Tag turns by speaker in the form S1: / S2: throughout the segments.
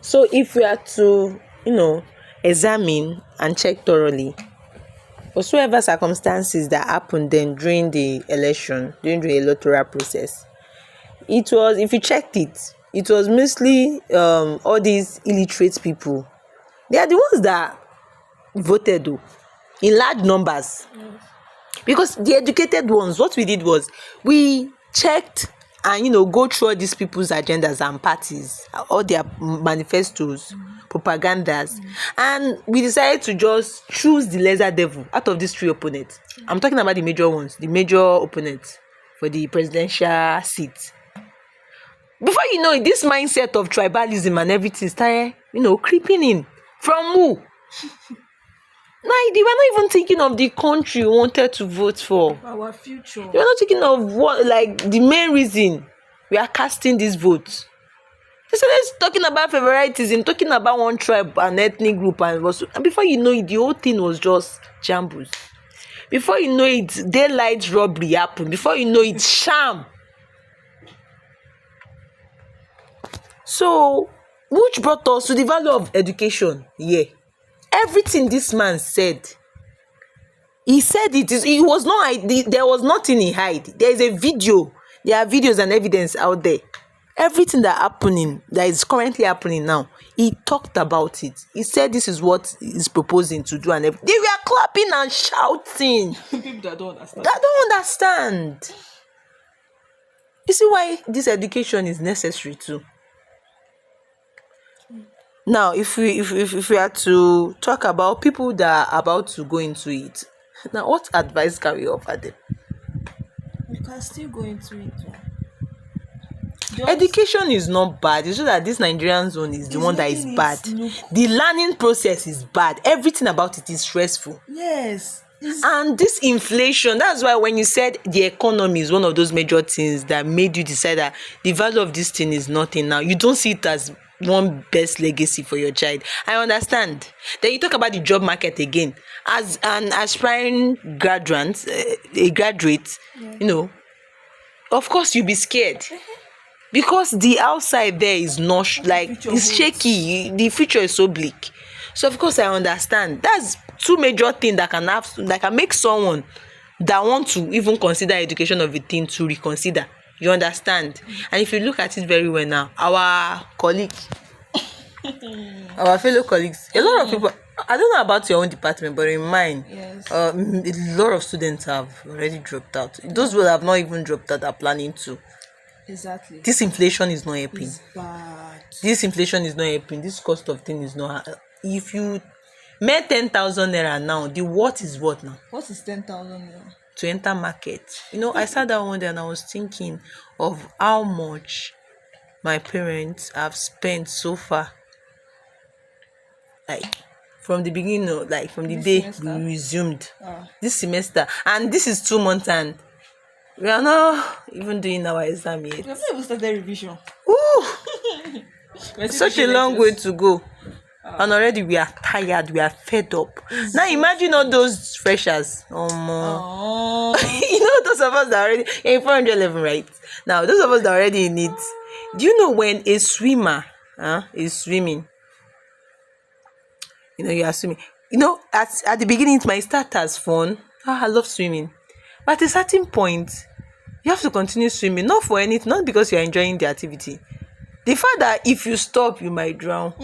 S1: So if we are to, examine and check thoroughly whatsoever circumstances that happened then during the election, during the electoral process, it was, if you checked it, it was mostly all these illiterate people. They are the ones that voted though, in large numbers. Because the educated ones, what we did was we checked and go through all these people's agendas and parties, all their manifestos, propagandas, and we decided to just choose the lesser devil out of these three opponents. I'm talking about the major ones, the major opponents for the presidential seat. Before you know it, this mindset of tribalism and everything started, creeping in. From who? Like, they were not even thinking of the country you wanted to vote for.
S2: Our future.
S1: They were not thinking of what, like, the main reason we are casting this vote. They started talking about favoritism, talking about one tribe and ethnic group, and before you know it, the whole thing was just shambles. Before you know it, daylight robbery happened. Before you know it, sham. So, which brought us to the value of education. Yeah. Everything this man said, he said it was not, there was nothing he hide. There is a video, there are videos and evidence out there. Everything that is currently happening now, he talked about it. He said this is what he's proposing to do, and they were clapping and shouting.
S2: People that don't understand.
S1: That don't understand. You see why this education is necessary too. Now, if we are to talk about people that are about to go into it, now what advice can we offer them?
S2: You can still go into it.
S1: Education is not bad. It's just that this Nigerian zone is the one that is bad. The learning process is bad. Everything about it is stressful.
S2: Yes.
S1: And this inflation, that's why when you said the economy is one of those major things that made you decide that the value of this thing is nothing now, you don't see it as one best legacy for your child. I understand. Then you talk about the job market again. As an aspiring graduate, of course you'll be scared. Because the outside there is not it's shaky. The future is so bleak. So of course I understand. That's two major things that can make someone that want to even consider education of a thing to reconsider. You understand? And if you look at it very well now, our colleagues, our fellow colleagues, a lot of people, I don't know about your own department, but in mine,
S2: yes,
S1: a lot of students have already dropped out. Those who have not even dropped out are planning to.
S2: Exactly.
S1: This inflation is not helping.
S2: It's bad.
S1: This inflation is not helping. This cost of thing is not. If you made 10,000 naira now, the what is what now?
S2: What is 10,000 naira?
S1: To enter market. I sat down one day and I was thinking of how much my parents have spent so far. Like from the beginning, from the day we resumed this semester. And this is 2 months and we are not even doing our exam yet.
S2: We have not even started revision.
S1: Ooh! Such a long way to go. And already we are tired, we are fed up. Now imagine all those freshers. Those of us that are already in 411, right? Now, those of us that are already in it. Do you know when a swimmer is swimming? You are swimming. At the beginning it might start as fun. I love swimming. But at a certain point, you have to continue swimming. Not for anything, not because you are enjoying the activity. The fact that if you stop, you might drown.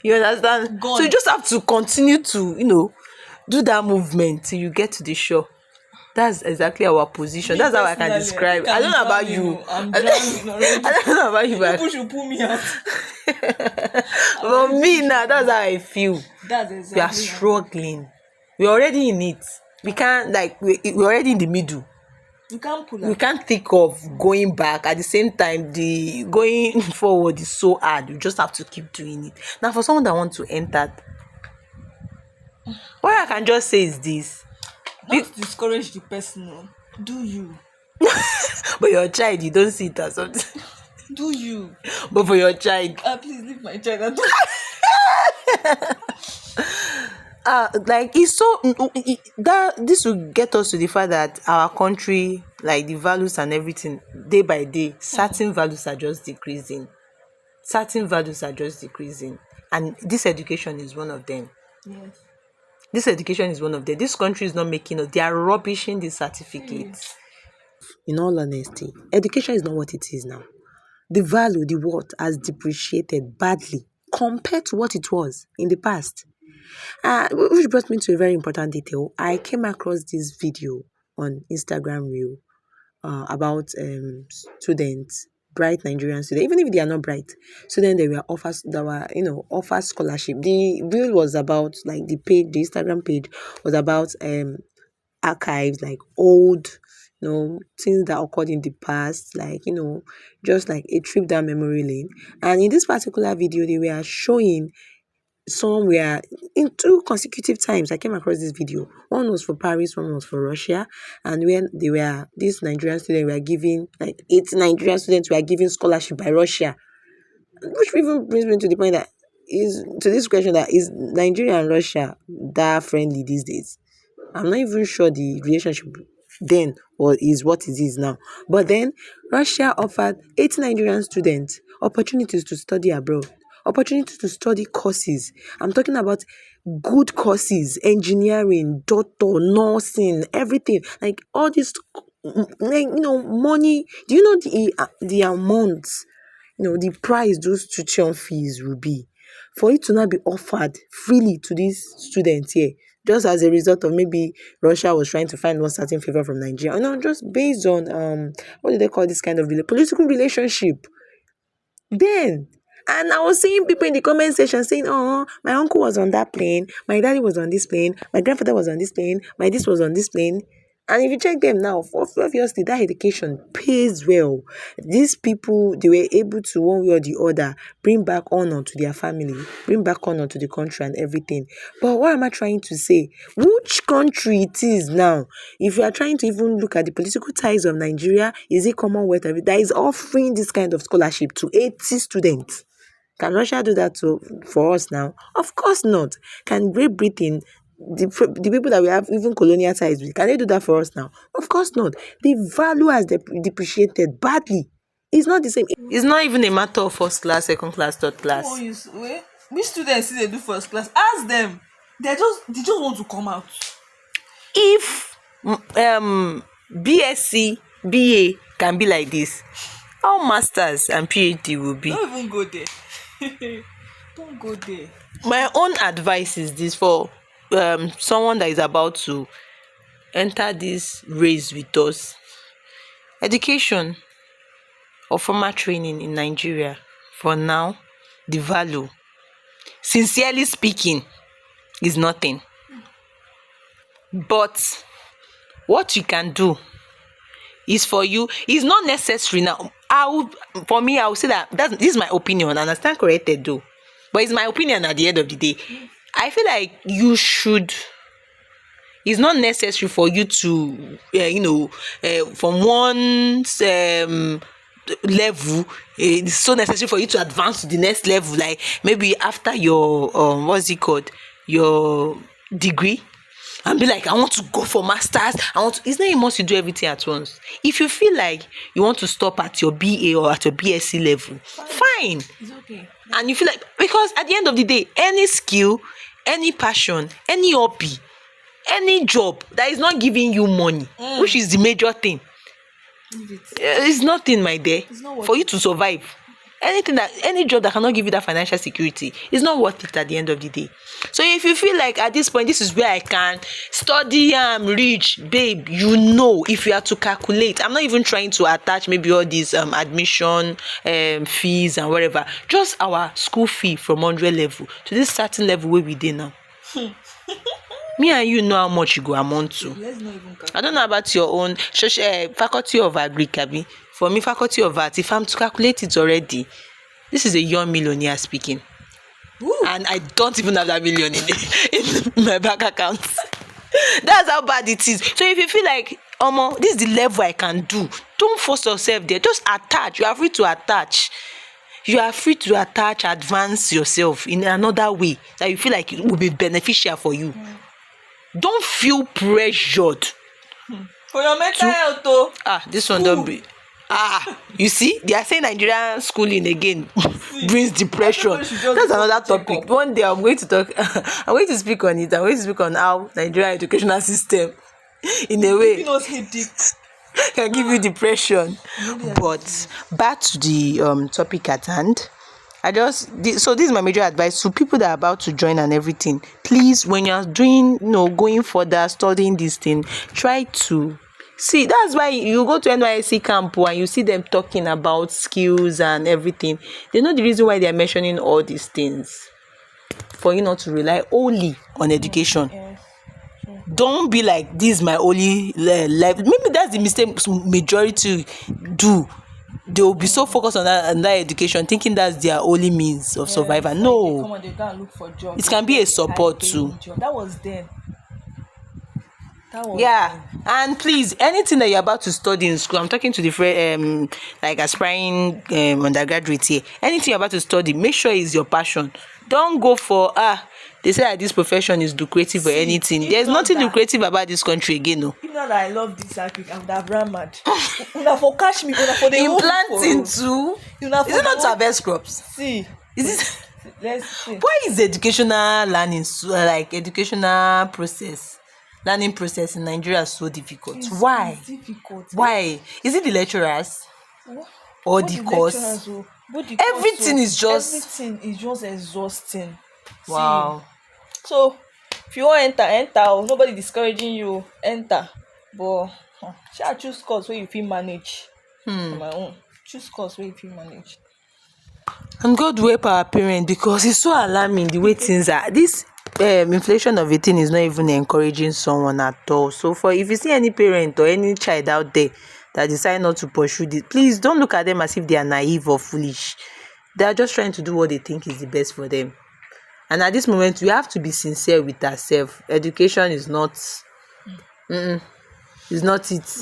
S1: You understand?
S2: Gone.
S1: So you just have to continue to, do that movement till you get to the shore. That's exactly our position. That's how I can describe. I don't know about you.
S2: I'm drowning already.
S1: I don't know about you, but
S2: People should pull me out.
S1: for me now, that's how I feel.
S2: That's exactly.
S1: We are struggling. We're already in it. We can't we're already in the middle.
S2: You can't pull out.
S1: We can't think of going back. At the same time, the going forward is so hard. You just have to keep doing it. Now, for someone that wants to enter, what I can just say is this.
S2: Not discourage the person. No. Do you?
S1: But your child, you don't see it as something.
S2: Do you?
S1: But for your child.
S2: Please leave my child.
S1: It's so that this will get us to the fact that our country, like the values and everything, day by day, certain values are just decreasing. certain values are just decreasing, and this education is one of them.
S2: Yes.
S1: This education is one of them. This country is not making it. They are rubbishing the certificates. In all honesty, education is not what it is now. The value, the worth has depreciated badly compared to what it was in the past. Which brought me to a very important detail. I came across this video on Instagram Reel about students, bright Nigerian students, even if they are not bright, students that were offered scholarship. The reel was about, like, the Instagram page was about archives, like old things that occurred in the past, like just like a trip down memory lane. And in this particular video, they were showing somewhere in 2 consecutive times I came across this video. One was for Paris, one was for Russia, and when these Nigerian students were giving, like 8 Nigerian students were given scholarship by Russia, which even brings me to the point that is to this question, that is Nigeria and Russia that friendly these days? I'm not even sure the relationship then or is what it is now. But then Russia offered 80 Nigerian students opportunities to study abroad, opportunities to study courses. I'm talking about good courses, engineering, doctor, nursing, everything. Like all this, money. Do you know the amount, the price those tuition fees will be for it to not be offered freely to these students here, just as a result of maybe Russia was trying to find one certain favor from Nigeria, just based on what do they call this kind of political relationship then. And I was seeing people in the comment section saying, "Oh, my uncle was on that plane, my daddy was on this plane, my grandfather was on this plane, my this was on this plane." And if you check them now, obviously that education pays well. These people, they were able to, one way or the other, bring back honor to their family, bring back honor to the country and everything. But what am I trying to say? Which country it is now? If you are trying to even look at the political ties of Nigeria, is it Commonwealth that is offering this kind of scholarship to 80 students? Can Russia do that for us now? Of course not. Can Great Britain, the people that we have even colonial ties with, can they do that for us now? Of course not. The value has depreciated badly. It's not the same. It's not even a matter of first class, second class, third class.
S2: Which students see they do first class? Ask them. They just want to come out.
S1: If BSc, BA can be like this, how masters and PhD will be?
S2: Don't even go there. Don't go there.
S1: My own advice is this for someone that is about to enter this race with us. Education or formal training in Nigeria, for now, the value, sincerely speaking, is nothing. But what you can do is for you, is not necessary now. I would say that this is my opinion, and I stand corrected though, but it's my opinion at the end of the day. I feel like you should, it's not necessary for you to from one level, it's so necessary for you to advance to the next level, like maybe after your what's it called, your degree, and be like, I want to go for masters. It's not a must to do everything at once. If you feel like you want to stop at your BA or at your BSc level, fine.
S2: It's okay.
S1: And you feel like, because at the end of the day, any skill, any passion, any hobby, any job that is not giving you money, which is the major thing, it's nothing, my dear. For you to survive, any job that cannot give you that financial security is not worth it at the end of the day. So if you feel like at this point, this is where I can study, reach, babe, if you are to calculate, I'm not even trying to attach maybe all these admission fees and whatever, just our school fee from 100 level to this certain level where we did now. Me and you know how much you go amount to.
S2: Let's not even calculate.
S1: I don't know about your own faculty of agric, abi. For me, faculty of art, if I'm to calculate it already, this is a young millionaire speaking.
S2: Ooh.
S1: And I don't even have that million in my bank account. That's how bad it is. So if you feel like, this is the level I can do, don't force yourself there. Just attach. You are free to attach. You are free to advance yourself in another way that you feel like it will be beneficial for you. Don't feel pressured.
S2: For your mental health, though.
S1: This one don't be. You see, they are saying Nigerian schooling again brings depression.
S2: Everybody should just
S1: That's
S2: go
S1: another
S2: check
S1: topic.
S2: up.
S1: One day I'm going to talk. I'm going to speak on it. I'm going to speak on how Nigerian educational system, in a way,
S2: Giving us headache.
S1: can give you depression.
S2: Really
S1: But back to the topic at hand. So this is my major advice to people that are about to join and everything. Please, when you're doing, going further, studying this thing, try to see. That's why you go to NYSC camp and you see them talking about skills and everything. They know the reason why they are mentioning all these things, for you not to rely only on education.
S2: Yes.
S1: Don't be like, this is my only life. Maybe that's the mistake majority do. They will be so focused on that education, thinking that's their only means of survival.
S2: Like they
S1: No,
S2: come on, they go and look for jobs.
S1: it can be a support
S2: High-paying
S1: too.
S2: job. That was then. That was
S1: Yeah,
S2: then.
S1: and please, anything that you're about to study in school, I'm talking to the like aspiring undergraduates here. Anything you're about to study, make sure it's your passion. Don't go for they say that this profession is lucrative or
S2: See,
S1: anything.
S2: if
S1: There's
S2: not
S1: nothing
S2: that-
S1: lucrative about this country again, no.
S2: If not that I love this topic, I would have ran mad. Una for catch me, una for the
S1: Implanting too.
S2: Una for
S1: Is it not
S2: the
S1: to harvest crops?
S2: See,
S1: Is it?
S2: let's see.
S1: Why is educational learning like educational learning process in Nigeria so difficult? Why?
S2: It's difficult.
S1: Why? Is it the lecturers or
S2: Both
S1: the
S2: the
S1: course?
S2: lecturers, both the
S1: Everything
S2: course,
S1: is just
S2: everything is just exhausting.
S1: wow.
S2: So if you want enter, nobody discouraging you, enter. But shall choose course where you feel manage. On my own. Choose course where you feel manage.
S1: And God will help our parents, because it's so alarming the way things are. This inflation of a thing is not even encouraging someone at all. So if you see any parent or any child out there that decide not to pursue this, please don't look at them as if they are naive or foolish. They are just trying to do what they think is the best for them. And at this moment, we have to be sincere with ourselves. Education is not is not it.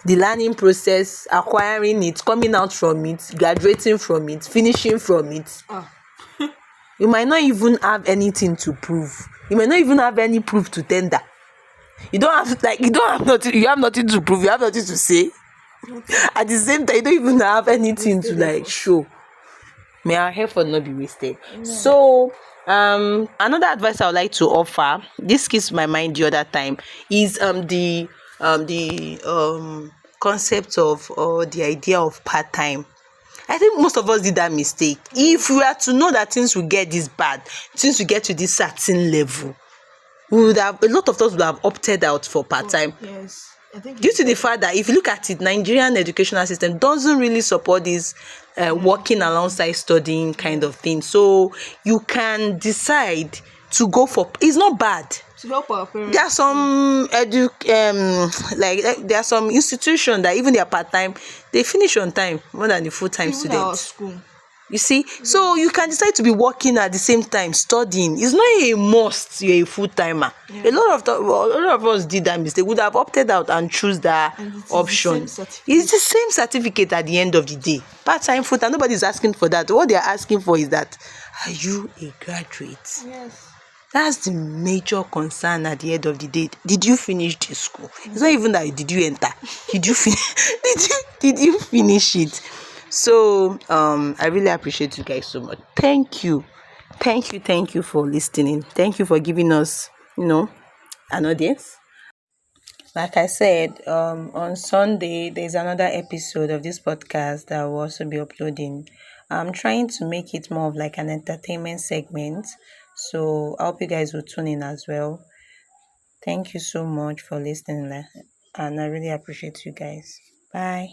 S1: The learning process, acquiring it, coming out from it, graduating from it, finishing from it. You might not even have anything to prove. You might not even have any proof to tender. You have nothing to prove. You have nothing to say. At the same time, you don't even have anything to show. May our effort not be wasted. So another advice I would like to offer, this skipped my mind the other time, is the concept of, or the idea of part-time. I think most of us did that mistake. If we are to know that things will get this bad, things will get to this certain level, a lot of us would have opted out for part-time.
S2: Yes. I think
S1: Due to the fact that, if you look at it, Nigerian educational system doesn't really support this working alongside studying kind of thing. So you can decide to go for, it's not bad.
S2: to help our parents.
S1: There are some there are some institutions that even their part-time, they finish on time more than the full-time
S2: Even our
S1: students.
S2: school.
S1: You see, so you can decide to be working at the same time studying. It's not a must you're a full-timer. A lot of us did that mistake. Would have opted out and choose that
S2: And it is the
S1: option.
S2: same certificate.
S1: It's the same certificate at the end of the day. Part-time, full-time, nobody's asking for that. What they're asking for is that, are you a graduate?
S2: Yes.
S1: That's the major concern at the end of the day. Did you finish the school? It's not even that did you enter. Did you did you finish it? So I really appreciate you guys so much. Thank you for listening. Thank you for giving us an audience. Like I said, on Sunday there's another episode of this podcast that will also be uploading. I'm trying to make it more of like an entertainment segment, so I hope you guys will tune in as well. Thank you so much for listening, and I really appreciate you guys. Bye.